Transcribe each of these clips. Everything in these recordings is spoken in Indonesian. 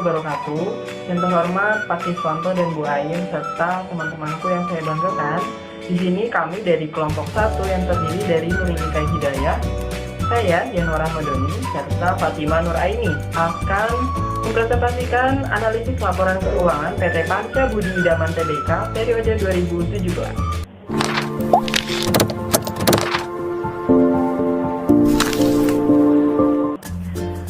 wabarakatuh. Yang terhormat Pak Kiswanto dan Bu Ain serta teman-temanku yang saya banggakan. Di sini kami dari kelompok 1 yang terdiri dari Nurika Hidayah, saya Yanwar Ahmadoni serta Fatima Nur Aini akan mempresentasikan analisis laporan keuangan PT Panca Budi Idaman Tbk periode 2017.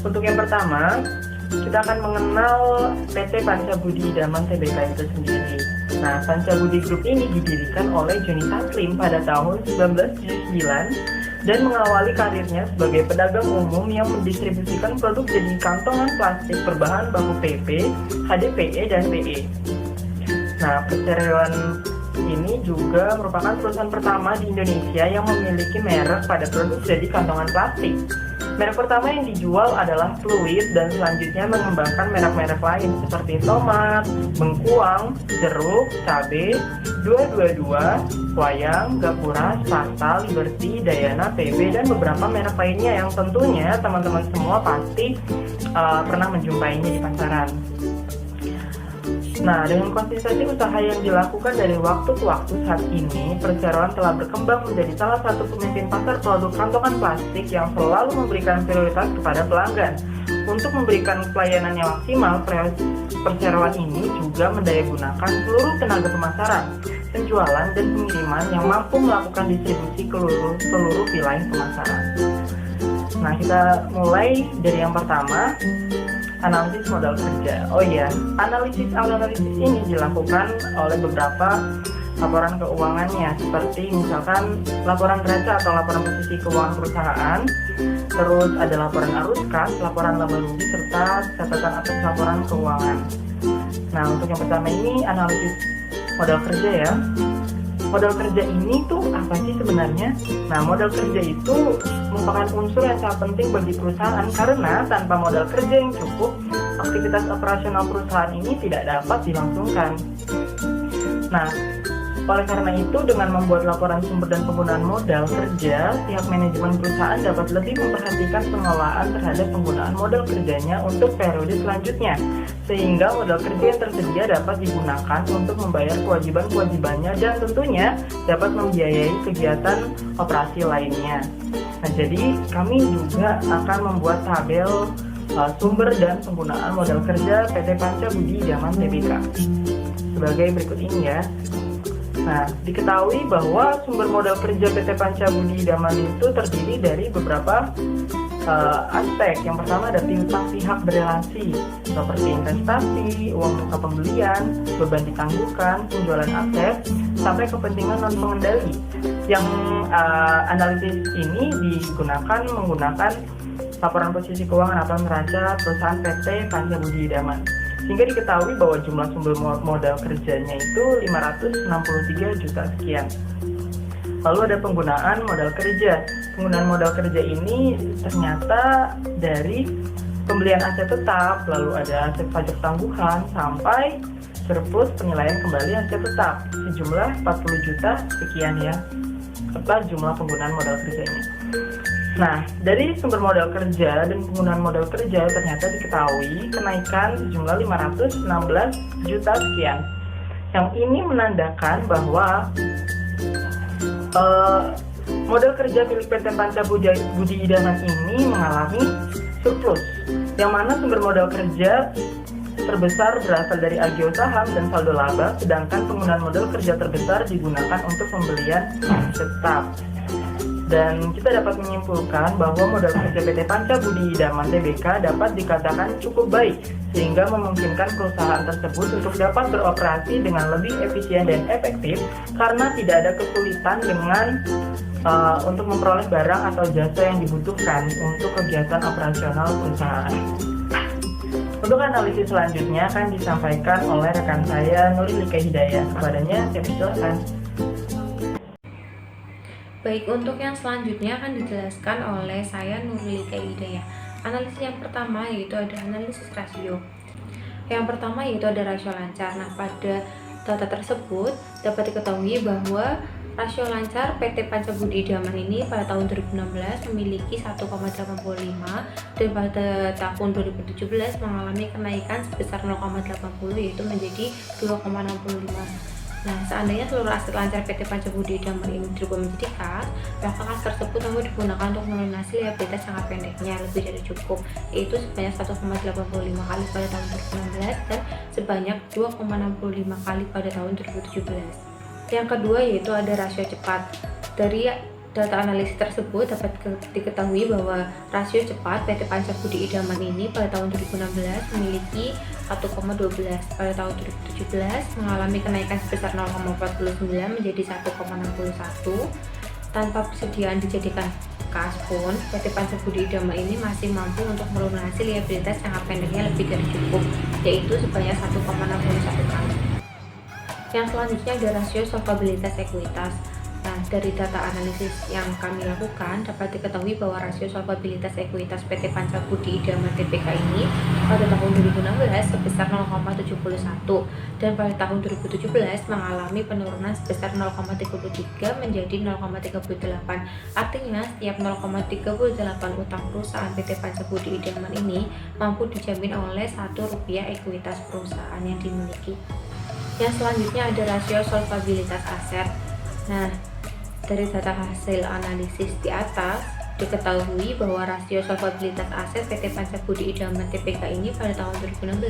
Untuk yang pertama, kita akan mengenal PT Panca Budi Idaman Tbk itu sendiri. Nah, Panca Budi Group ini didirikan oleh Joni Taslim pada tahun 1979 dan mengawali karirnya sebagai pedagang umum yang mendistribusikan produk jadi kantongan plastik berbahan baku PP, HDPE, dan PE. Nah, perseroan ini juga merupakan perusahaan pertama di Indonesia yang memiliki merek pada produk jadi kantongan plastik. Merek pertama yang dijual adalah Fluid dan selanjutnya mengembangkan merek-merek lain seperti tomat, bengkuang, jeruk, cabe, 222, wayang, gapura, Sparta, Liberty, Dayana, PB, dan beberapa merek lainnya yang tentunya teman-teman semua pasti pernah menjumpainya di pasaran. Nah, dengan konsistensi usaha yang dilakukan dari waktu ke waktu saat ini, perseroan telah berkembang menjadi salah satu pemimpin pasar produk kantongan plastik yang selalu memberikan prioritas kepada pelanggan. Untuk memberikan pelayanan yang maksimal, perseroan ini juga mendayagunakan seluruh tenaga pemasaran, penjualan, dan pengiriman yang mampu melakukan distribusi ke seluruh wilayah pemasaran. Nah, kita mulai dari yang pertama, analisis modal kerja. Oh iya, analisis ini dilakukan oleh beberapa laporan keuangannya, seperti misalkan laporan neraca atau laporan posisi keuangan perusahaan, terus ada laporan arus kas, laporan laba rugi, serta catatan atas laporan keuangan. Nah, untuk yang pertama ini analisis modal kerja ya. Modal kerja ini tuh apa sih sebenarnya? Nah, modal kerja itu merupakan unsur yang sangat penting bagi perusahaan karena tanpa modal kerja yang cukup, aktivitas operasional perusahaan ini tidak dapat dilangsungkan. Nah, oleh karena itu dengan membuat laporan sumber dan penggunaan modal kerja, pihak manajemen perusahaan dapat lebih memperhatikan pengelolaan terhadap penggunaan modal kerjanya untuk periode selanjutnya, sehingga modal kerja yang tersedia dapat digunakan untuk membayar kewajiban-kewajibannya dan tentunya dapat membiayai kegiatan operasi lainnya. Nah, jadi kami juga akan membuat tabel sumber dan penggunaan modal kerja PT Panca Budi Idaman Tbk sebagai berikut ini ya. Nah, diketahui bahwa sumber modal kerja PT Panca Budi Idaman itu terdiri dari beberapa aspek. Yang pertama ada piutang pihak berelasi, seperti investasi, uang muka pembelian, beban ditangguhkan, penjualan aset, sampai kepentingan non pengendali. Yang analisis ini digunakan menggunakan laporan posisi keuangan atau neraca perusahaan PT Panca Budi Idaman. Sehingga diketahui bahwa jumlah sumber modal kerjanya itu 563 juta sekian. Lalu ada penggunaan modal kerja. Penggunaan modal kerja ini ternyata dari pembelian aset tetap, lalu ada aset pajak tangguhan, sampai surplus penilaian kembali aset tetap sejumlah 40 juta sekian ya, serta jumlah penggunaan modal kerjanya. Nah, dari sumber modal kerja dan penggunaan modal kerja ternyata diketahui kenaikan sejumlah 516 juta sekian. Yang ini menandakan bahwa modal kerja milik PT Panca Budi Idaman ini mengalami surplus, yang mana sumber modal kerja terbesar berasal dari agio saham dan saldo laba, sedangkan penggunaan modal kerja terbesar digunakan untuk pembelian tetap. Dan kita dapat menyimpulkan bahwa modal kerja PT Panca Budi Idaman Tbk dapat dikatakan cukup baik, sehingga memungkinkan perusahaan tersebut untuk dapat beroperasi dengan lebih efisien dan efektif karena tidak ada kesulitan dengan untuk memperoleh barang atau jasa yang dibutuhkan untuk kegiatan operasional perusahaan. Untuk analisis selanjutnya akan disampaikan oleh rekan saya Nurika Hidayah. Kepadanya saya persilakan. Baik, untuk yang selanjutnya akan dijelaskan oleh saya Nurika Hidayah. Analisis yang pertama yaitu ada analisis rasio. Yang pertama yaitu ada rasio lancar. Nah, pada data tersebut dapat diketahui bahwa Rasio lancar PT Panca Budi Idaman ini pada tahun 2016 memiliki 1,85 dan pada tahun 2017 mengalami kenaikan sebesar 0,80 yaitu menjadi 2,65. Nah, seandainya seluruh aset lancar PT Panca Budi Idaman ini dirubah menjadi kas, maka kas tersebut dapat digunakan untuk melunasi liabilitas jangka pendeknya lebih dari cukup, yaitu sebanyak 1,85 kali pada tahun 2016 dan sebanyak 2,65 kali pada tahun 2017. Yang kedua yaitu ada rasio cepat. Dari data analisis tersebut dapat diketahui bahwa rasio cepat PT Panca Budi Idaman ini pada tahun 2016 memiliki 1,12, pada tahun 2017 mengalami kenaikan sebesar 0,49 menjadi 1,61. Tanpa persediaan dijadikan kas pun, PT Panca Budi Idaman ini masih mampu untuk melunasi liabilitas jangka pendeknya lebih dari cukup, yaitu sebanyak 1,61 kali. Yang selanjutnya ada rasio solvabilitas ekuitas. Nah, dari data analisis yang kami lakukan dapat diketahui bahwa rasio solvabilitas ekuitas PT Panca Budi Idaman Tbk ini pada tahun 2016 sebesar 0,71 dan pada tahun 2017 mengalami penurunan sebesar 0,33 menjadi 0,38. Artinya setiap 0,38 utang perusahaan PT Panca Budi Idaman ini mampu dijamin oleh Rp1 ekuitas perusahaan yang dimiliki. Yang selanjutnya ada rasio solvabilitas aset. Nah, dari data hasil analisis di atas diketahui bahwa rasio solvabilitas aset PT Panca Budi Idaman Tbk ini pada tahun 2016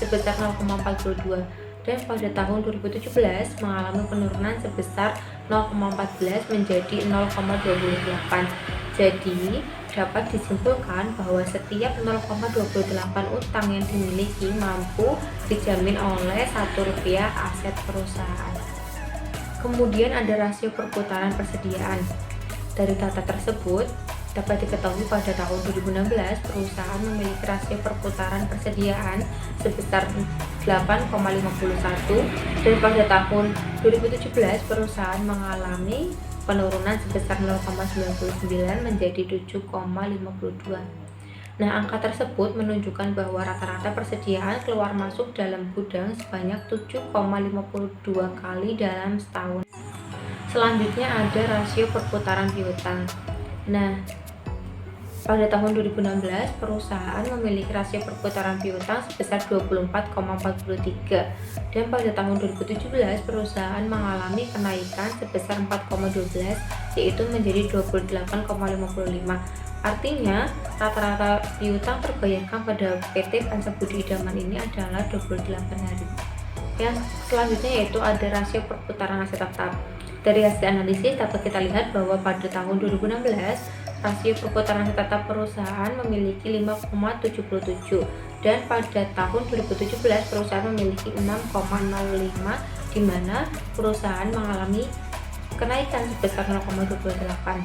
sebesar 0,42 dan pada tahun 2017 mengalami penurunan sebesar 0,14 menjadi 0,28. Jadi, dapat disimpulkan bahwa setiap 0,28 utang yang dimiliki mampu dijamin oleh Rp1 aset perusahaan. Kemudian ada rasio perputaran persediaan. Dari data tersebut dapat diketahui pada tahun 2016 perusahaan memiliki rasio perputaran persediaan sebesar 8,51 dan pada tahun 2017 perusahaan mengalami penurunan sebesar 0,99 menjadi 7,52. Nah, angka tersebut menunjukkan bahwa rata-rata persediaan keluar masuk dalam gudang sebanyak 7,52 kali dalam setahun. Selanjutnya ada rasio perputaran piutang. Nah, pada tahun 2016 perusahaan memiliki rasio perputaran piutang sebesar 24,43 dan pada tahun 2017 perusahaan mengalami kenaikan sebesar 4,12 yaitu menjadi 28,55. Artinya rata-rata piutang terbayarkan pada PT Panca Budi Idaman ini adalah 28 hari. Yang selanjutnya yaitu ada rasio perputaran aset tetap. Dari hasil analisis dapat kita lihat bahwa pada tahun 2016 rasio perputaran aset tetap perusahaan memiliki 5,77 dan pada tahun 2017 perusahaan memiliki 6,05 di mana perusahaan mengalami kenaikan sebesar 0,28.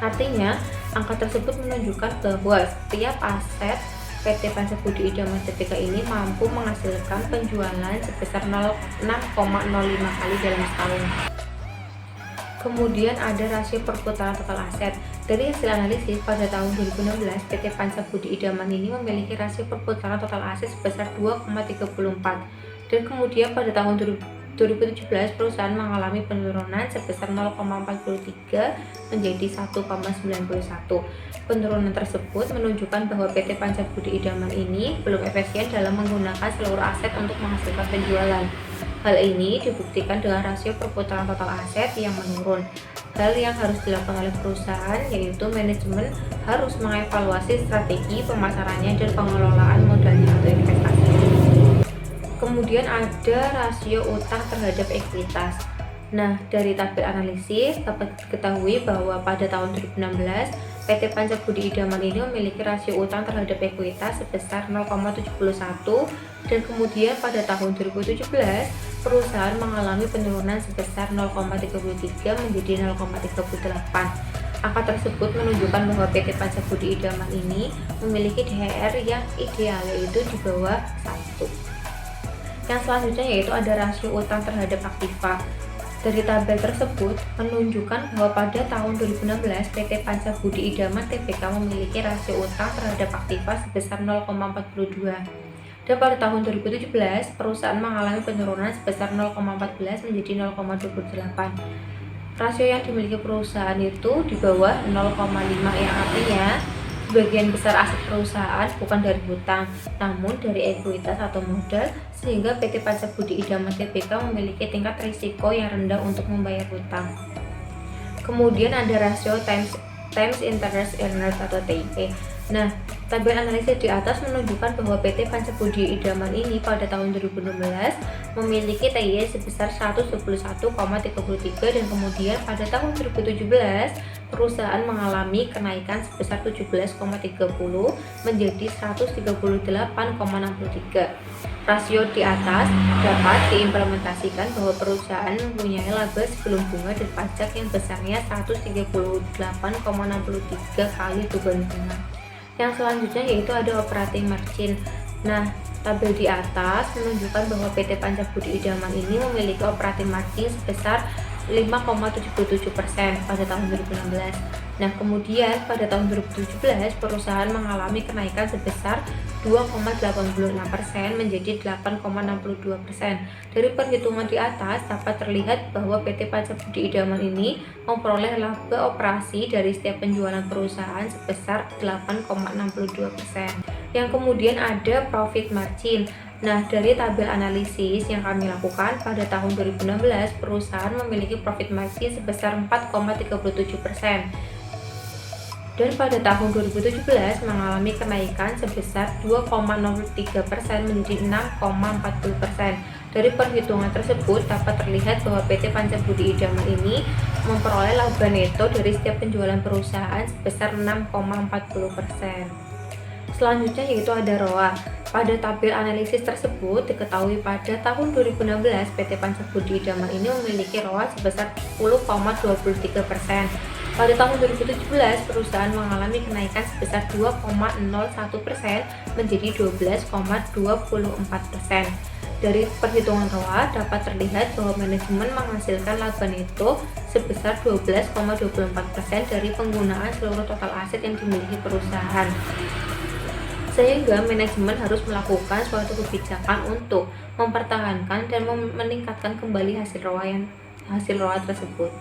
Artinya, angka tersebut menunjukkan bahwa setiap aset PT Panca Budi Idaman Tbk ini mampu menghasilkan penjualan sebesar 6,05 kali dalam setahun. Kemudian ada rasio perputaran total aset. Dari hasil analisis pada tahun 2016, PT Panca Budi Idaman ini memiliki rasio perputaran total aset sebesar 2,34 dan kemudian pada tahun 2017 perusahaan mengalami penurunan sebesar 0,43 menjadi 1,91. Penurunan tersebut menunjukkan bahwa PT Panca Budi Idaman ini belum efisien dalam menggunakan seluruh aset untuk menghasilkan penjualan. Hal ini dibuktikan dengan rasio perputaran total aset yang menurun. Hal yang harus dilakukan oleh perusahaan yaitu manajemen harus mengevaluasi strategi pemasarannya dan pengelolaan modalnya atau investasi. Kemudian ada rasio utang terhadap ekuitas. Nah, dari tabel analisis dapat diketahui bahwa pada tahun 2016 PT Panca Budi Idaman ini memiliki rasio utang terhadap ekuitas sebesar 0,71 dan kemudian pada tahun 2017 perusahaan mengalami penurunan sebesar 0,33 menjadi 0,38. Angka tersebut menunjukkan bahwa PT Panca Budi Idaman ini memiliki DHR yang ideal yaitu di bawah 1. Yang selanjutnya yaitu ada rasio utang terhadap aktiva. Dari tabel tersebut menunjukkan bahwa pada tahun 2016 PT Panca Budi Idaman Tbk memiliki rasio utang terhadap aktiva sebesar 0,42 dan pada tahun 2017 perusahaan mengalami penurunan sebesar 0,14 menjadi 0,28. rasio yang dimiliki perusahaan itu di bawah 0,5, yang artinya sebagian besar aset perusahaan bukan dari hutang, namun dari ekuitas atau modal, sehingga PT Pancabudi Idaman Tbk memiliki tingkat risiko yang rendah untuk membayar hutang. Kemudian ada rasio times interest earners atau TIE. Nah, tabel analisis di atas menunjukkan bahwa PT Pancabudi Idaman ini pada tahun 2016 memiliki TIE sebesar 121,33, dan kemudian pada tahun 2017 perusahaan mengalami kenaikan sebesar 17,30 menjadi 138,63. Rasio di atas dapat diimplementasikan bahwa perusahaan mempunyai laba sebelum bunga dan pajak yang besarnya 138,63 kali beban bunga. Yang selanjutnya yaitu ada operating margin. Nah, tabel di atas menunjukkan bahwa PT Pancabudi Idaman ini memiliki operating margin sebesar 5,77% pada tahun 2016. Nah, kemudian pada tahun 2017 perusahaan mengalami kenaikan sebesar 2,86% menjadi 8,62%. Dari perhitungan di atas dapat terlihat bahwa PT Pancabudi Idaman ini memperoleh laba operasi dari setiap penjualan perusahaan sebesar 8,62%. Yang kemudian ada profit margin. Nah, dari tabel analisis yang kami lakukan pada tahun 2016, perusahaan memiliki profit margin sebesar 4,37%. Dan pada tahun 2017 mengalami kenaikan sebesar 2,03% menjadi 6,40%. Dari perhitungan tersebut dapat terlihat bahwa PT Pancabudi Idaman ini memperoleh laba neto dari setiap penjualan perusahaan sebesar 6,40%. Selanjutnya yaitu ada ROA. Pada tabel analisis tersebut diketahui pada tahun 2016 PT Pancabudi Idaman ini memiliki ROA sebesar 10,23%. Pada tahun 2017 perusahaan mengalami kenaikan sebesar 2,01% menjadi 12,24%. Dari perhitungan ROA dapat terlihat bahwa manajemen menghasilkan laba neto sebesar 12,24% dari penggunaan seluruh total aset yang dimiliki perusahaan. Sehingga manajemen harus melakukan suatu kebijakan untuk mempertahankan dan meningkatkan kembali hasil ROA tersebut.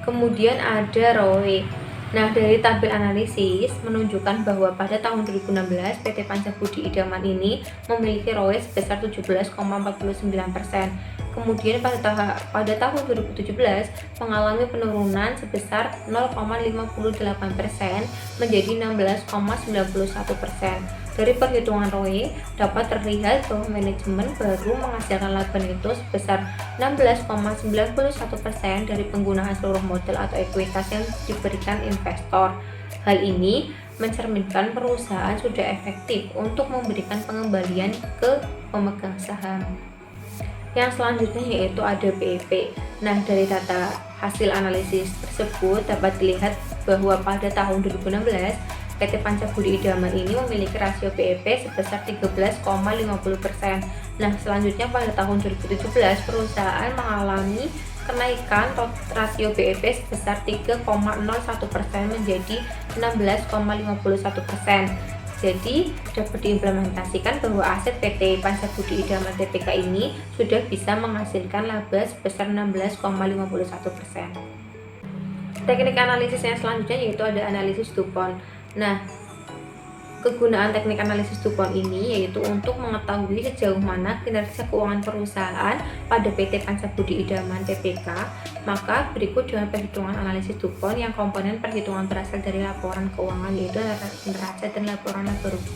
Kemudian ada ROE. Nah, dari tabel analisis menunjukkan bahwa pada tahun 2016 PT Pancabudi Idaman ini memiliki ROE sebesar 17,49%. Kemudian pada tahun 2017 mengalami penurunan sebesar 0,58% menjadi 16,91%. Dari perhitungan ROE dapat terlihat bahwa manajemen baru menghasilkan laba neto sebesar 16,91% dari penggunaan seluruh modal atau ekuitas yang diberikan investor. Hal ini mencerminkan perusahaan sudah efektif untuk memberikan pengembalian ke pemegang saham. Yang selanjutnya yaitu ada BEP. Nah, dari data hasil analisis tersebut dapat dilihat bahwa pada tahun 2016 PT Pancabudi Idaman ini memiliki rasio BEP sebesar 13,50%. Nah, selanjutnya pada tahun 2017 perusahaan mengalami kenaikan rasio BEP sebesar 3,01% menjadi 16,51%. Jadi dapat diimplementasikan bahwa aset PT Pancabudi Idaman Tbk ini sudah bisa menghasilkan laba sebesar 16,51%. Teknik analisis yang selanjutnya yaitu ada analisis DuPont. Nah, kegunaan teknik analisis DuPont ini yaitu untuk mengetahui sejauh mana kinerja keuangan perusahaan pada PT Pancabudi Idaman Tbk. Maka berikut dengan perhitungan analisis DuPont yang komponen perhitungan berasal dari laporan keuangan yaitu neraca dan laporan laba rugi.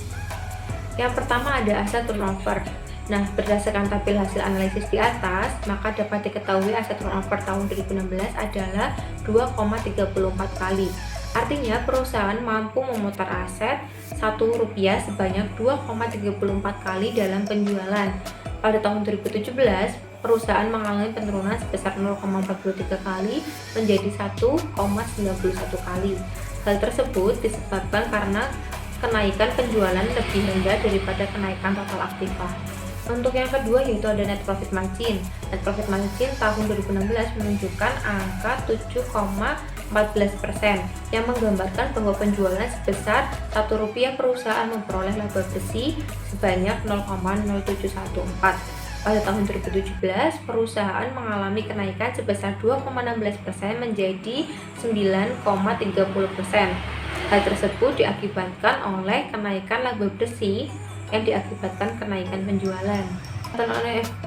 Yang pertama ada aset turnover. Nah, berdasarkan tabel hasil analisis di atas, maka dapat diketahui aset turnover tahun 2016 adalah 2,34 kali. Artinya perusahaan mampu memutar aset Rp1 sebanyak 2,34 kali dalam penjualan. Pada tahun 2017, perusahaan mengalami penurunan sebesar 0,43 kali menjadi 1,91 kali. Hal tersebut disebabkan karena kenaikan penjualan lebih rendah daripada kenaikan total aktiva. Untuk yang kedua yaitu ada net profit margin. Net profit margin tahun 2016 menunjukkan angka 7,14% yang menggambarkan bahwa penjualan sebesar Rp1 perusahaan memperoleh laba bersih sebanyak 0,0714. Pada tahun 2017, perusahaan mengalami kenaikan sebesar 2,16% menjadi 9,30%. Hal tersebut diakibatkan oleh kenaikan laba bersih yang diakibatkan kenaikan penjualan. Return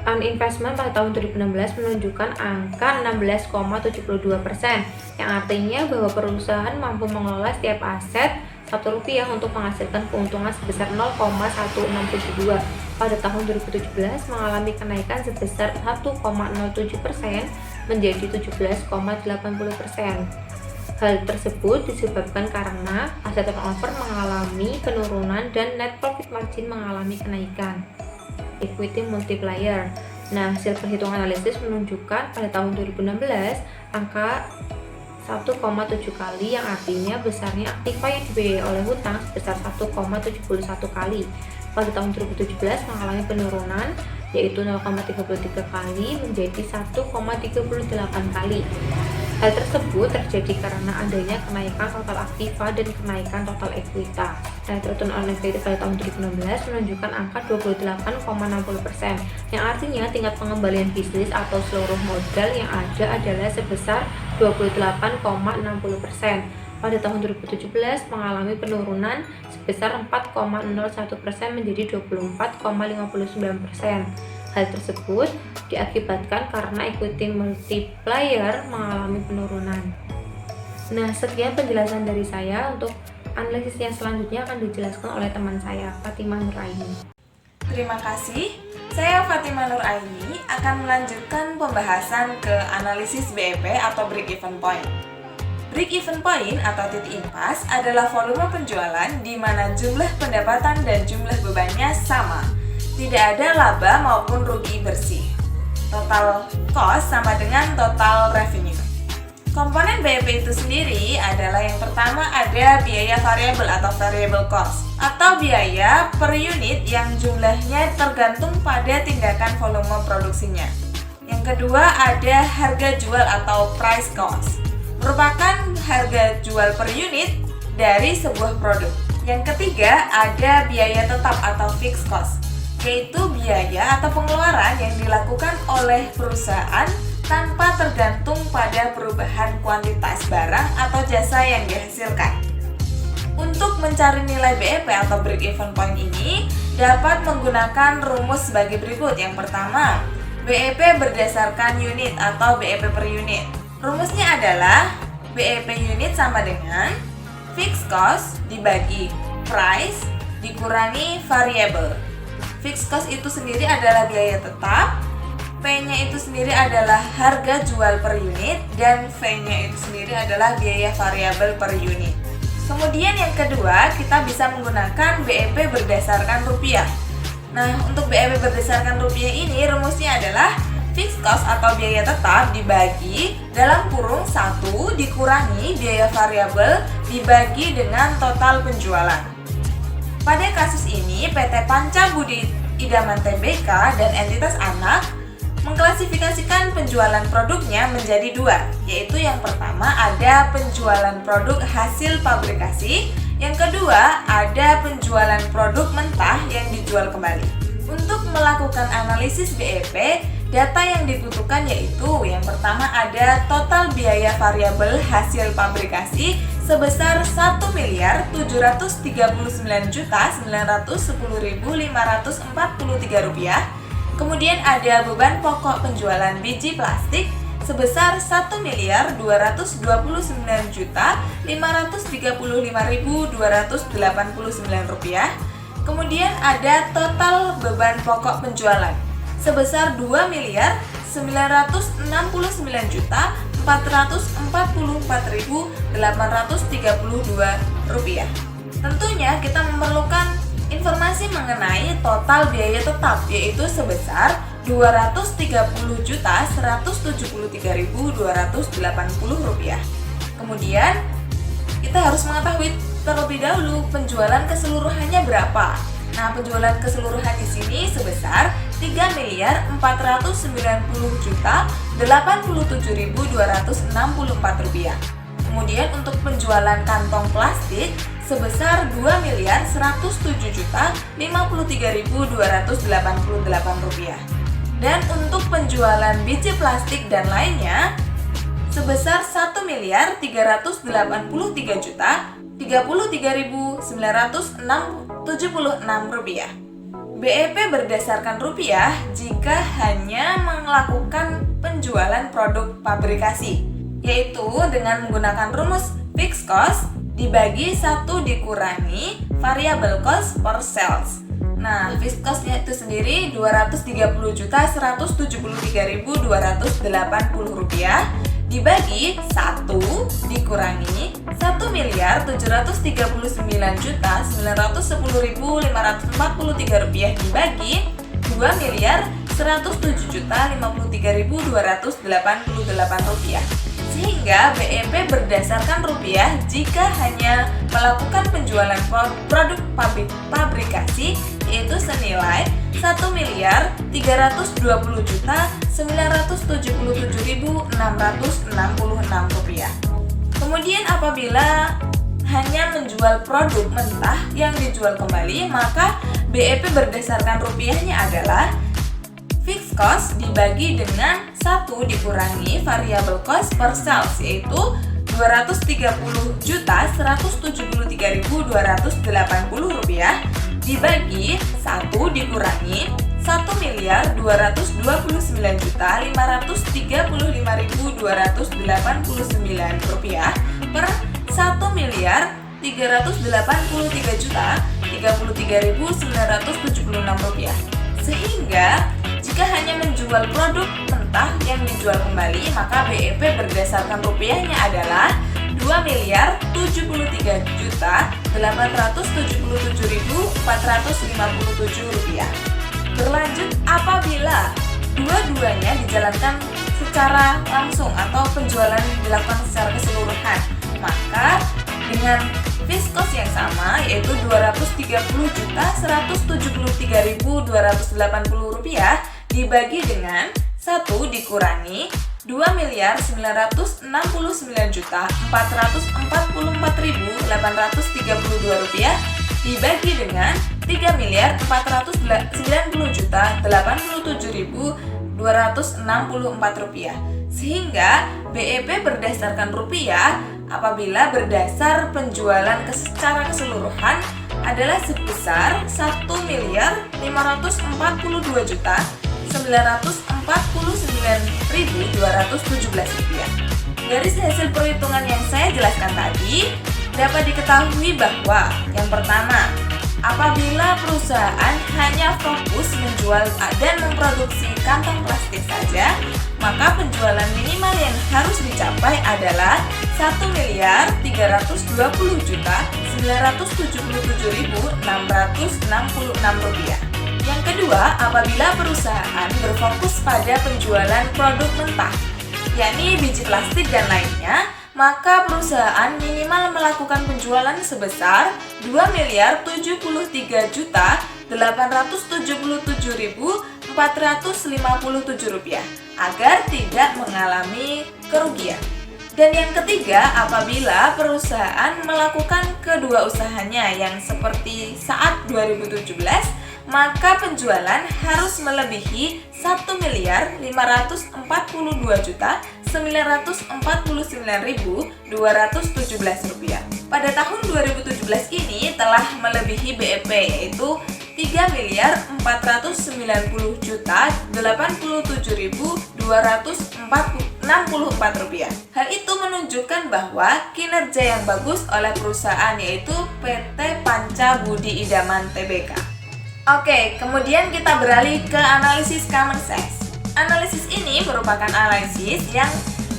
on investment pada tahun 2016 menunjukkan angka 16,72%, yang artinya bahwa perusahaan mampu mengelola setiap aset Rp1 untuk menghasilkan keuntungan sebesar 0,1672. Pada tahun 2017 mengalami kenaikan sebesar 1,07% menjadi 17,80%. Hal tersebut disebabkan karena aset turnover mengalami penurunan dan net profit margin mengalami kenaikan. Equity multiplier. Nah, hasil perhitungan analisis menunjukkan pada tahun 2016 angka 1,7 kali, yang artinya besarnya aktiva yang dibiayai oleh hutang sebesar 1,71 kali. Pada tahun 2017 mengalami penurunan yaitu 0,33 kali menjadi 1,38 kali. Hal tersebut terjadi karena adanya kenaikan total aktiva dan kenaikan total ekuitas. Return on equity pada tahun 2016 menunjukkan angka 28,60%, yang artinya tingkat pengembalian bisnis atau seluruh modal yang ada adalah sebesar 28,60%. Pada tahun 2017 mengalami penurunan sebesar 4,01% menjadi 24,59%. Hal tersebut diakibatkan karena equity multiplier mengalami penurunan. Nah, sekian penjelasan dari saya. Untuk analisis yang selanjutnya akan dijelaskan oleh teman saya, Fatimah Nuraini. Terima kasih. Saya Fatimah Nuraini akan melanjutkan pembahasan ke analisis BEP atau break even point. Break even point atau titik impas adalah volume penjualan di mana jumlah pendapatan dan jumlah bebannya sama. Tidak ada laba maupun rugi bersih. Total cost sama dengan total revenue. Komponen BEP itu sendiri adalah yang pertama ada biaya variabel atau variable cost, atau biaya per unit yang jumlahnya tergantung pada tindakan volume produksinya. Yang kedua ada harga jual atau price cost, merupakan harga jual per unit dari sebuah produk. Yang ketiga ada biaya tetap atau fixed cost, yaitu biaya atau pengeluaran yang dilakukan oleh perusahaan tanpa tergantung pada perubahan kuantitas barang atau jasa yang dihasilkan. Untuk mencari nilai BEP atau break even point ini dapat menggunakan rumus sebagai berikut. Yang pertama, BEP berdasarkan unit atau BEP per unit. Rumusnya adalah BEP unit sama dengan fixed cost dibagi price dikurangi variable. Fixed cost itu sendiri adalah biaya tetap, P-nya itu sendiri adalah harga jual per unit, dan V-nya itu sendiri adalah biaya variabel per unit. Kemudian yang kedua, kita bisa menggunakan BEP berdasarkan rupiah. Nah, untuk BEP berdasarkan rupiah ini rumusnya adalah fixed cost atau biaya tetap dibagi dalam kurung 1 dikurangi biaya variabel dibagi dengan total penjualan. Pada kasus ini, PT Panca Budi Idaman Tbk dan entitas anak mengklasifikasikan penjualan produknya menjadi dua, yaitu yang pertama ada penjualan produk hasil pabrikasi, yang kedua ada penjualan produk mentah yang dijual kembali. Untuk melakukan analisis BEP, data yang dibutuhkan yaitu yang pertama ada total biaya variabel hasil pabrikasi sebesar Rp1.739.910.543. Kemudian ada beban pokok penjualan biji plastik sebesar Rp1.229.535.289. Kemudian ada total beban pokok penjualan sebesar Rp2.949.444.832. Tentunya kita memerlukan informasi mengenai total biaya tetap, yaitu sebesar Rp230.173.280. Kemudian kita harus mengetahui terlebih dahulu penjualan keseluruhannya berapa. Nah, penjualan keseluruhan di sini sebesar Rp3.490.087.264. Kemudian untuk penjualan kantong plastik sebesar Rp2.107.053.288. Dan untuk penjualan biji plastik dan lainnya sebesar Rp1.383.976 BEP berdasarkan rupiah jika hanya melakukan penjualan produk pabrikasi, yaitu dengan menggunakan rumus fixed cost dibagi 1 dikurangi variable cost per sales. Nah, fixed cost-nya itu sendiri Rp230.173.280 dibagi 1 dikurangi 1.799.910.543 dibagi 2.107.053.288 rupiah. Sehingga BEP berdasarkan rupiah jika hanya melakukan penjualan produk pabrikasi yaitu senilai Rp1.397.977.666. Kemudian apabila hanya menjual produk mentah yang dijual kembali, maka BEP berdasarkan rupiahnya adalah fixed cost dibagi dengan 1 dikurangi variable cost per sales, yaitu Rp230.173.280 dibagi 1 dikurangi 1.299.535.289 rupiah per 1.383.033.976 rupiah. Sehingga jika hanya menjual produk mentah yang dijual kembali, maka BEP berdasarkan rupiahnya adalah Rp2.877.457.457 Berlanjut, apabila dua-duanya dijalankan secara langsung atau penjualan dilakukan secara keseluruhan, maka dengan fixed cost yang sama yaitu Rp230.173.280 dibagi dengan 1 dikurangi 2.999.444.832 rupiah dibagi dengan 3.490.087.264 rupiah. Sehingga BEP berdasarkan rupiah apabila berdasar penjualan secara keseluruhan adalah sebesar Rp1.549.949.217 Dari hasil perhitungan yang saya jelaskan tadi, dapat diketahui bahwa yang pertama, apabila perusahaan hanya fokus menjual dan memproduksi kantong plastik saja, maka penjualan minimal yang harus dicapai adalah Rp1.329.977.666. Yang kedua, apabila perusahaan berfokus pada penjualan produk mentah, yakni biji plastik dan lainnya, maka perusahaan minimal melakukan penjualan sebesar Rp2.877.457 agar tidak mengalami kerugian. Dan yang ketiga, apabila perusahaan melakukan kedua usahanya yang seperti saat 2017, maka penjualan harus melebihi Rp1.552.949.217 pada tahun 2017 ini telah melebihi BEP yaitu Rp3.490.087.264. Hal itu menunjukkan bahwa kinerja yang bagus oleh perusahaan yaitu PT Panca Budi Idaman Tbk. Oke, kemudian kita beralih ke analisis common size. Analisis ini merupakan analisis yang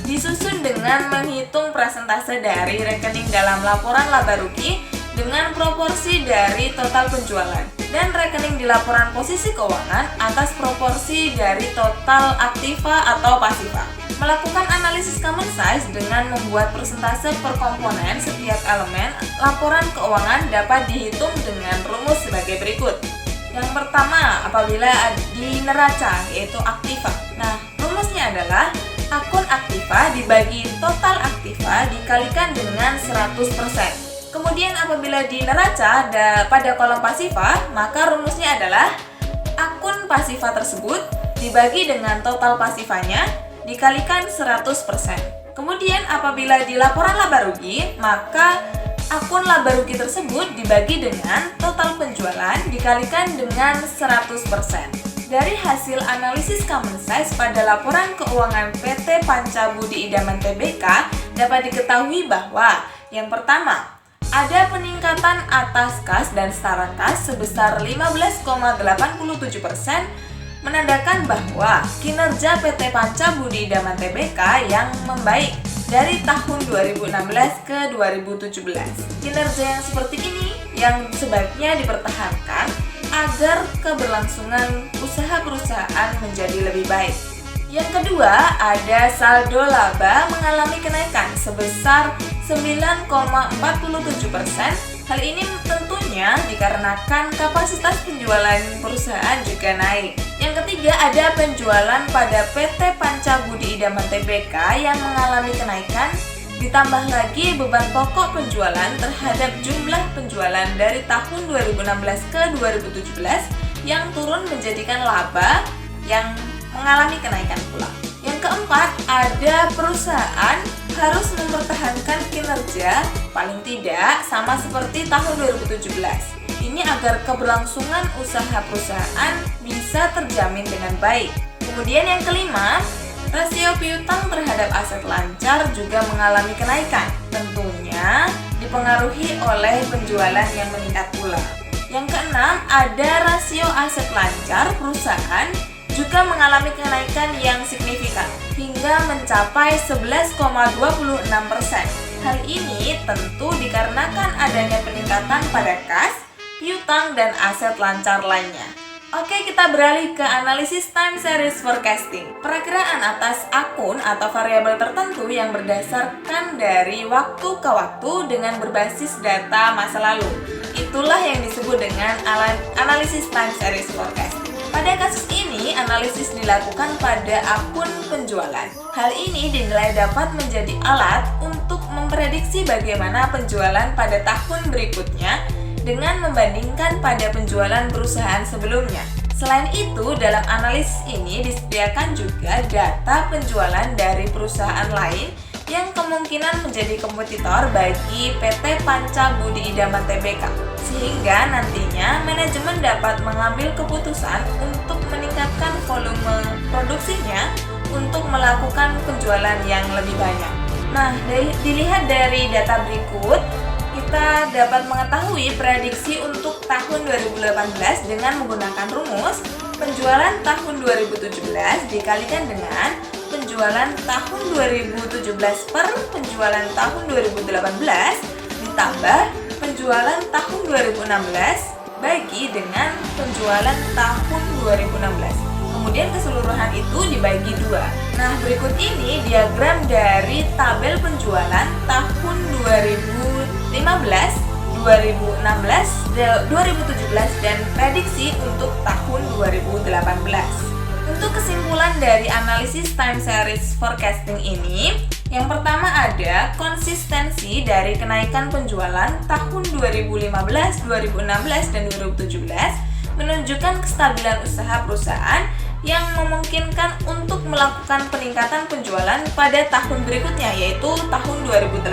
disusun dengan menghitung persentase dari rekening dalam laporan laba rugi dengan proporsi dari total penjualan dan rekening di laporan posisi keuangan atas proporsi dari total aktiva atau pasiva. Melakukan analisis common size dengan membuat persentase per komponen setiap elemen laporan keuangan dapat dihitung dengan rumus sebagai berikut. Yang pertama, apabila di neraca yaitu aktiva. Nah, rumusnya adalah akun aktiva dibagi total aktiva dikalikan dengan 100%. Kemudian apabila di neraca pada kolom pasiva, maka rumusnya adalah akun pasiva tersebut dibagi dengan total pasifanya dikalikan 100%. Kemudian apabila di laporan laba rugi, maka akun laba rugi tersebut dibagi dengan total penjualan dikalikan dengan 100%. Dari hasil analisis common size pada laporan keuangan PT Panca Budi Idaman Tbk dapat diketahui bahwa yang pertama, ada peningkatan atas kas dan setara kas sebesar 15,87%, menandakan bahwa kinerja PT Panca Budi Idaman Tbk yang membaik dari tahun 2016 ke 2017. Kinerja yang seperti ini yang sebaiknya dipertahankan agar keberlangsungan usaha perusahaan menjadi lebih baik. Yang kedua, ada saldo laba mengalami kenaikan sebesar 9,47%. Hal ini tentunya dikarenakan kapasitas penjualan perusahaan juga naik. Yang ketiga, ada penjualan pada PT Panca Budi Idaman Tbk yang mengalami kenaikan, ditambah lagi beban pokok penjualan terhadap jumlah penjualan dari tahun 2016 ke 2017 yang turun menjadikan laba yang mengalami kenaikan pula. Yang keempat, ada perusahaan harus mempertahankan kinerja paling tidak sama seperti tahun 2017. Ini agar keberlangsungan usaha perusahaan bisa terjamin dengan baik. Kemudian yang kelima, rasio piutang terhadap aset lancar juga mengalami kenaikan. Tentunya dipengaruhi oleh penjualan yang meningkat pula. Yang keenam, ada rasio aset lancar perusahaan juga mengalami kenaikan yang signifikan hingga mencapai 11,26%. Hal ini tentu dikarenakan adanya peningkatan pada kas, piutang, dan aset lancar lainnya. Oke, kita beralih ke analisis time series forecasting. Perakiraan atas akun atau variabel tertentu yang berdasarkan dari waktu ke waktu dengan berbasis data masa lalu. Itulah yang disebut dengan analisis time series forecasting. Pada kasus ini, analisis dilakukan pada akun penjualan. Hal ini dinilai dapat menjadi alat untuk memprediksi bagaimana penjualan pada tahun berikutnya dengan membandingkan pada penjualan perusahaan sebelumnya. Selain itu, dalam analisis ini disediakan juga data penjualan dari perusahaan lain yang kemungkinan menjadi kompetitor bagi PT Panca Budi Idaman Tbk, sehingga nantinya manajemen dapat mengambil keputusan untuk meningkatkan volume produksinya untuk melakukan penjualan yang lebih banyak. Nah, dilihat dari data berikut, kita dapat mengetahui prediksi untuk tahun 2018 dengan menggunakan rumus penjualan tahun 2017 dikalikan dengan penjualan tahun 2017 per penjualan tahun 2018 ditambah penjualan tahun 2016 bagi dengan penjualan tahun 2016. Kemudian keseluruhan itu dibagi 2. Nah, berikut ini diagram dari tabel penjualan tahun 2015, 2016, 2017 dan prediksi untuk tahun 2018. Untuk kesimpulan dari analisis time series forecasting ini, yang pertama ada konsistensi dari kenaikan penjualan tahun 2015, 2016, dan 2017 menunjukkan kestabilan usaha perusahaan yang memungkinkan untuk melakukan peningkatan penjualan pada tahun berikutnya, yaitu tahun 2018.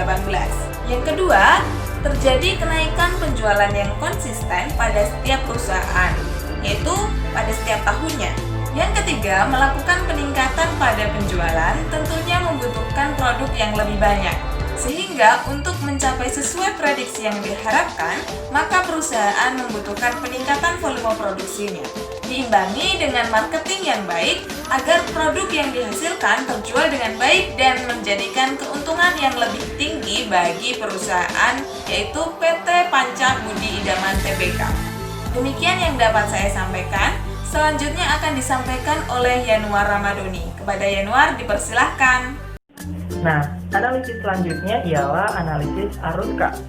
Yang kedua, terjadi kenaikan penjualan yang konsisten pada setiap perusahaan, yaitu pada setiap tahunnya. Yang ketiga, melakukan peningkatan pada penjualan tentunya membutuhkan produk yang lebih banyak. Sehingga untuk mencapai sesuai prediksi yang diharapkan, maka perusahaan membutuhkan peningkatan volume produksinya. Diimbangi dengan marketing yang baik agar produk yang dihasilkan terjual dengan baik dan menjadikan keuntungan yang lebih tinggi bagi perusahaan, yaitu PT Panca Budi Idaman Tbk. Demikian yang dapat saya sampaikan. Selanjutnya akan disampaikan oleh Yanuar Ramadhani. Kepada Yanuar dipersilahkan. Nah, analisis selanjutnya ialah analisis arus kas.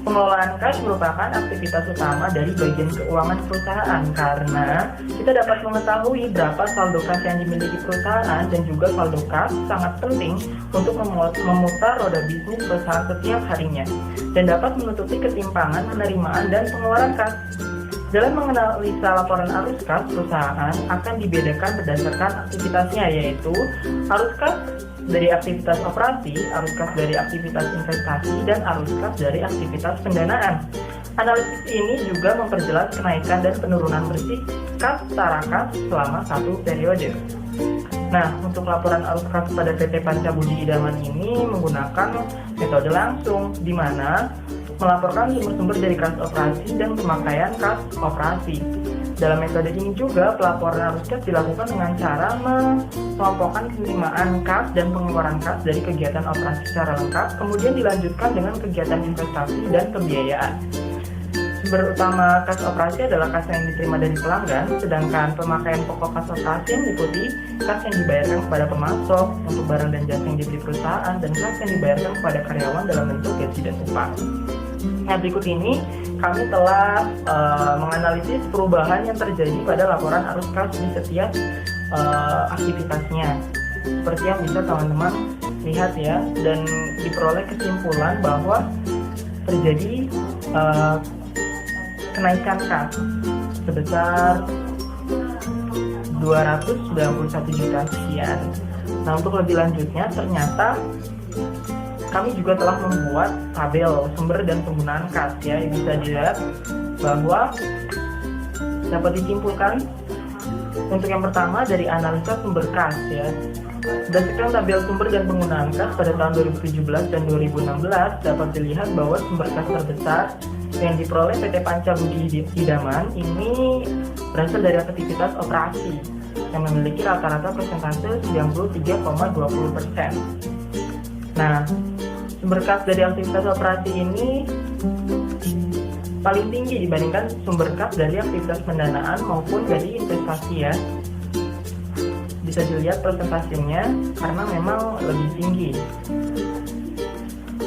Pengelolaan kas merupakan aktivitas utama dari bagian keuangan perusahaan karena kita dapat mengetahui berapa saldo kas yang dimiliki perusahaan dan juga saldo kas sangat penting untuk memutar roda bisnis perusahaan setiap harinya dan dapat menutupi ketimpangan penerimaan dan pengeluaran kas. Dalam menganalisa laporan arus kas, perusahaan akan dibedakan berdasarkan aktivitasnya, yaitu arus kas dari aktivitas operasi, arus kas dari aktivitas investasi, dan arus kas dari aktivitas pendanaan. Analisis ini juga memperjelas kenaikan dan penurunan bersih kas setara kas selama satu periode. Nah, untuk laporan arus kas pada PT Panca Budi Idaman ini menggunakan metode langsung, di mana melaporkan sumber-sumber dari kas operasi dan pemakaian kas operasi. Dalam metode ini juga pelaporan arus kas dilakukan dengan cara mengelompokkan penerimaan kas dan pengeluaran kas dari kegiatan operasi secara lengkap, kemudian dilanjutkan dengan kegiatan investasi dan pembiayaan. Sumber utama kas operasi adalah kas yang diterima dari pelanggan, sedangkan pemakaian pokok kas operasi yang diikuti kas yang dibayarkan kepada pemasok untuk barang dan jasa yang dibeli perusahaan, dan kas yang dibayarkan kepada karyawan dalam bentuk gaji dan upah. Nah, berikut ini kami telah menganalisis perubahan yang terjadi pada laporan arus kas di setiap aktivitasnya. Seperti yang bisa teman-teman lihat ya, dan diperoleh kesimpulan bahwa terjadi kenaikan kas sebesar 291 juta sekian. Nah, untuk lebih lanjutnya ternyata kami juga telah membuat tabel sumber dan penggunaan kas ya. Bisa dilihat bahwa dapat disimpulkan untuk yang pertama dari analisa sumber kas ya. Berdasarkan tabel sumber dan penggunaan kas pada tahun 2017 dan 2016 dapat dilihat bahwa sumber kas terbesar yang diperoleh PT Panca Budi Idaman ini berasal dari aktivitas operasi yang memiliki rata-rata persentase 93,20%. Nah, sumber kas dari aktivitas operasi ini paling tinggi dibandingkan sumber kas dari aktivitas pendanaan maupun dari investasi ya. Bisa dilihat persentasenya karena memang lebih tinggi.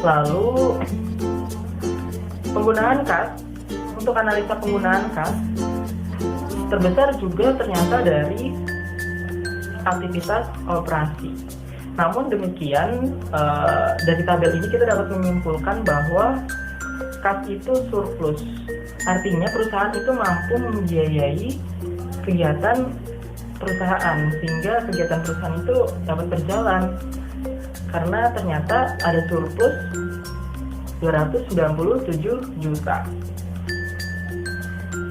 Lalu penggunaan kas, untuk analisa penggunaan kas terbesar juga ternyata dari aktivitas operasi. Namun demikian, dari tabel ini kita dapat menyimpulkan bahwa kas itu surplus. Artinya perusahaan itu mampu membiayai kegiatan perusahaan, sehingga kegiatan perusahaan itu dapat berjalan. Karena ternyata ada surplus 297 juta.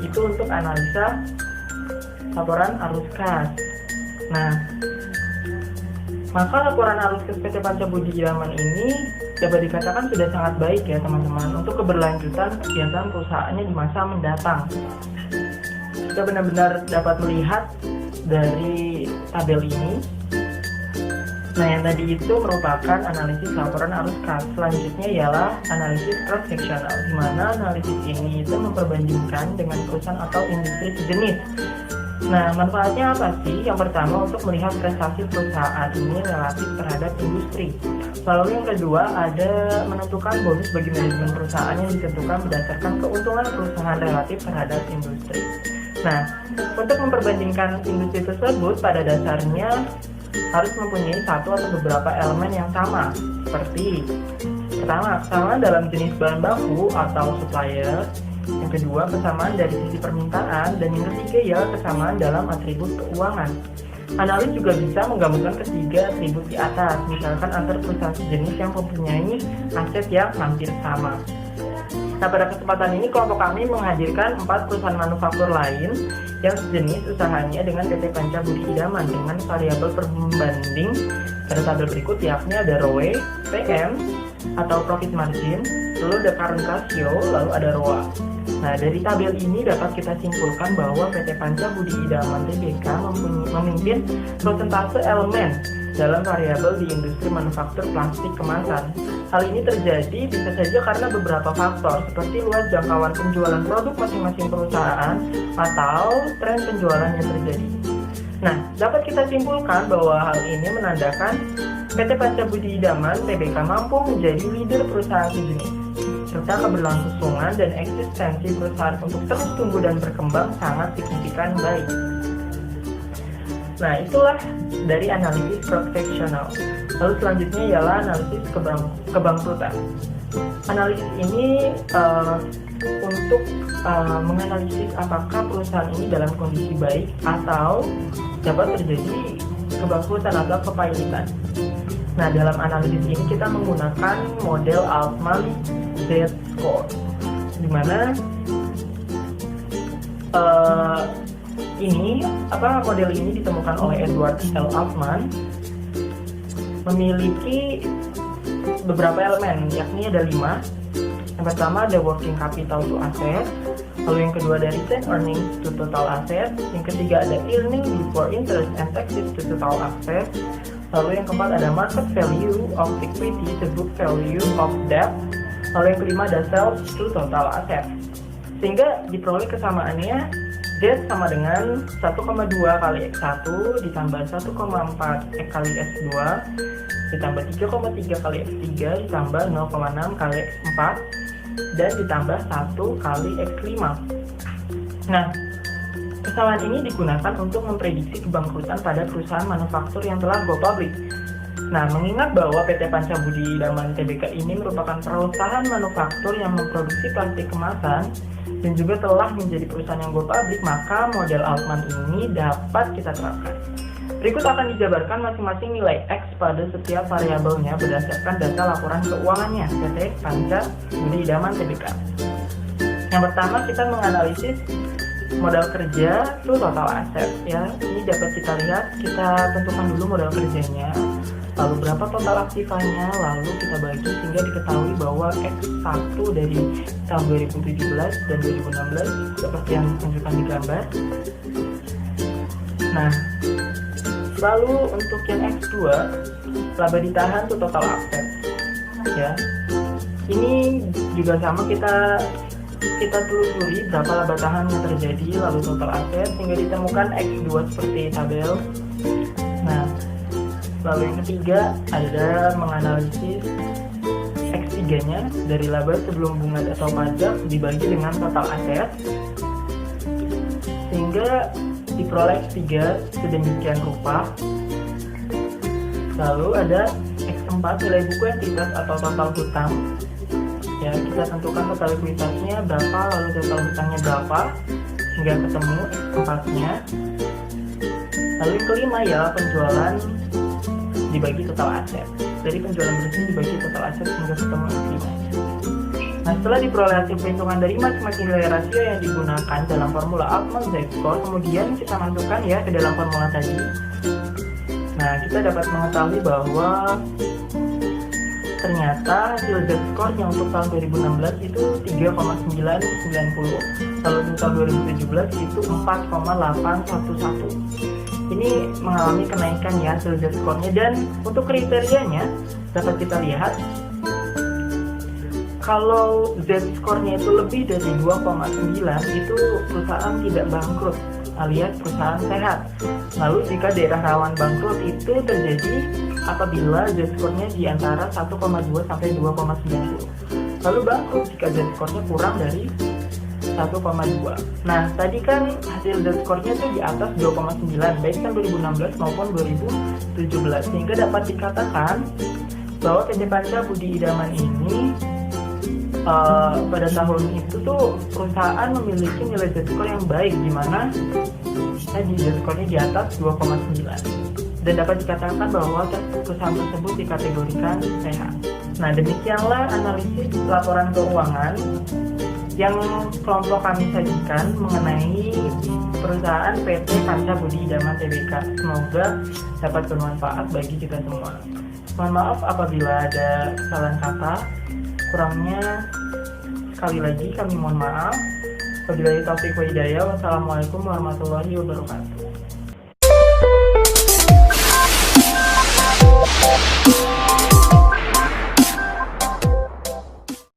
Itu untuk analisa laporan arus kas. Nah, maka laporan arus kas PT Panca Budi Idaman ini dapat dikatakan sudah sangat baik ya teman-teman untuk keberlanjutan kegiatan perusahaannya di masa mendatang. Kita benar-benar dapat melihat dari tabel ini. Nah, yang tadi itu merupakan analisis laporan arus kas. Selanjutnya ialah analisis cross-sectional, di mana analisis ini itu memperbandingkan dengan perusahaan atau industri sejenis. Nah, manfaatnya apa sih? Yang pertama, untuk melihat prestasi perusahaan ini relatif terhadap industri. Lalu yang kedua, ada menentukan bonus bagi manajemen perusahaan yang ditentukan berdasarkan keuntungan perusahaan relatif terhadap industri. Nah, untuk memperbandingkan industri tersebut, pada dasarnya harus mempunyai satu atau beberapa elemen yang sama, seperti pertama, kesamaan dalam jenis bahan baku atau supplier. Yang kedua, kesamaan dari sisi permintaan, dan yang ketiga ialah kesamaan dalam atribut keuangan. Analis juga bisa menggabungkan ketiga atribut di atas, misalkan antar perusahaan sejenis yang mempunyai aset yang hampir sama. Nah, pada kesempatan ini kelompok kami menghadirkan 4 perusahaan manufaktur lain yang sejenis usahanya dengan PT Panca Budi Idaman dengan variabel pembanding pada tabel berikut, yakni ada ROE, PM atau profit margin, lalu ada current ratio, lalu ada ROA. Nah, dari tabel ini dapat kita simpulkan bahwa PT Panca Budi Idaman Tbk memimpin persentase elemen dalam variabel di industri manufaktur plastik kemasan. Hal ini terjadi bisa saja karena beberapa faktor seperti luas jangkauan penjualan produk masing-masing perusahaan atau tren penjualan yang terjadi. Nah, dapat kita simpulkan bahwa hal ini menandakan PT Panca Budi Idaman Tbk mampu menjadi leader perusahaan sejenis, serta keberlangsungan dan eksistensi perusahaan untuk terus tumbuh dan berkembang sangat signifikan baik. Nah, itulah dari analisis cross-sectional. Lalu selanjutnya ialah analisis kebangkrutan. Analisis ini untuk menganalisis apakah perusahaan ini dalam kondisi baik atau dapat terjadi kebangkrutan atau kepailitan. Nah, dalam analisis ini kita menggunakan model Altman Z-score, di mana model ini ditemukan oleh Edward L. Altman, memiliki beberapa elemen, yakni ada 5. Yang pertama ada working capital to asset, lalu yang kedua ada retained earnings to total asset, yang ketiga ada earning before interest and taxes to total asset, lalu yang keempat ada market value of equity to book value of debt, lalu yang kelima ada sales to total asset. Sehingga diperoleh kesamaannya Z sama dengan 1,2 kali X1 ditambah 1,4 kali X2 ditambah 3,3 kali X3 ditambah 0,6 kali X4 dan ditambah 1 kali X5. Nah, kesamaan ini digunakan untuk memprediksi kebangkrutan pada perusahaan manufaktur yang telah go public. Nah, mengingat bahwa PT Panca Budi Idaman Tbk ini merupakan perusahaan manufaktur yang memproduksi plastik kemasan dan juga telah menjadi perusahaan yang go public, maka model Altman ini dapat kita terapkan. Berikut akan dijabarkan masing-masing nilai X pada setiap variabelnya berdasarkan data laporan keuangannya PT Panca Budi Idaman Tbk. Yang pertama kita menganalisis modal kerja to total asset ya. Ini dapat kita lihat, kita tentukan dulu modal kerjanya, lalu berapa total aktifanya, lalu kita bagi sehingga diketahui bahwa X1 dari tahun 2017 dan 2016 seperti yang ditunjukkan di gambar. Nah, lalu untuk yang X2 laba ditahan to total asset ya. Ini juga sama, kita telusuri berapa laba tahan yang terjadi lalu total aset sehingga ditemukan X2 seperti tabel. Nah, lalu yang ketiga ada menganalisis X3-nya dari laba sebelum bunga atau pajak dibagi dengan total aset sehingga diperoleh X3 sedemikian rupa. Lalu ada X4 nilai buku entitas atau total hutang ya, kita tentukan total likuiditasnya berapa lalu total hutangnya berapa hingga ketemu X4-nya. Lalu yang kelima ya penjualan dibagi total aset, dari penjualan bersih dibagi total aset hingga ketemu X5. Nah, setelah diperoleh hasil perhitungan dari masing-masing nilai rasio yang digunakan dalam formula Altman Z-score, kemudian kita masukkan ya ke dalam formula tadi. Nah, kita dapat mengetahui bahwa ternyata hasil Z-score yang untuk tahun 2016 itu 3,990, lalu untuk tahun 2017 itu 4,811. Ini mengalami kenaikan ya hasil Z-score-nya, dan untuk kriterianya dapat kita lihat kalau Z-score-nya itu lebih dari 2,9 itu perusahaan tidak bangkrut alias perusahaan sehat. Lalu jika daerah rawan bangkrut itu terjadi apabila Z-score-nya di antara 1,2 sampai 2,90. Lalu bangkrut jika Z-score-nya kurang dari 1,2. Nah, tadi kan hasil Z-score-nya itu di atas 2,9 baik kan 2016 maupun 2017, sehingga dapat dikatakan bahwa PT Panca Budi Idaman ini pada tahun itu tuh perusahaan memiliki nilai Z-score yang baik, di mana tadi Z-score-nya di atas 2,9 dan dapat dikatakan bahwa perusahaan tersebut dikategorikan sehat. Nah, demikianlah analisis laporan keuangan yang kelompok kami sajikan mengenai perusahaan PT Panca Budi Idaman Tbk. Semoga dapat bermanfaat bagi kita semua. Mohon maaf apabila ada kesalahan kata. Kurangnya sekali lagi kami mohon maaf. Wabillahi taufiq wa hidayah. Wassalamualaikum warahmatullahi wabarakatuh.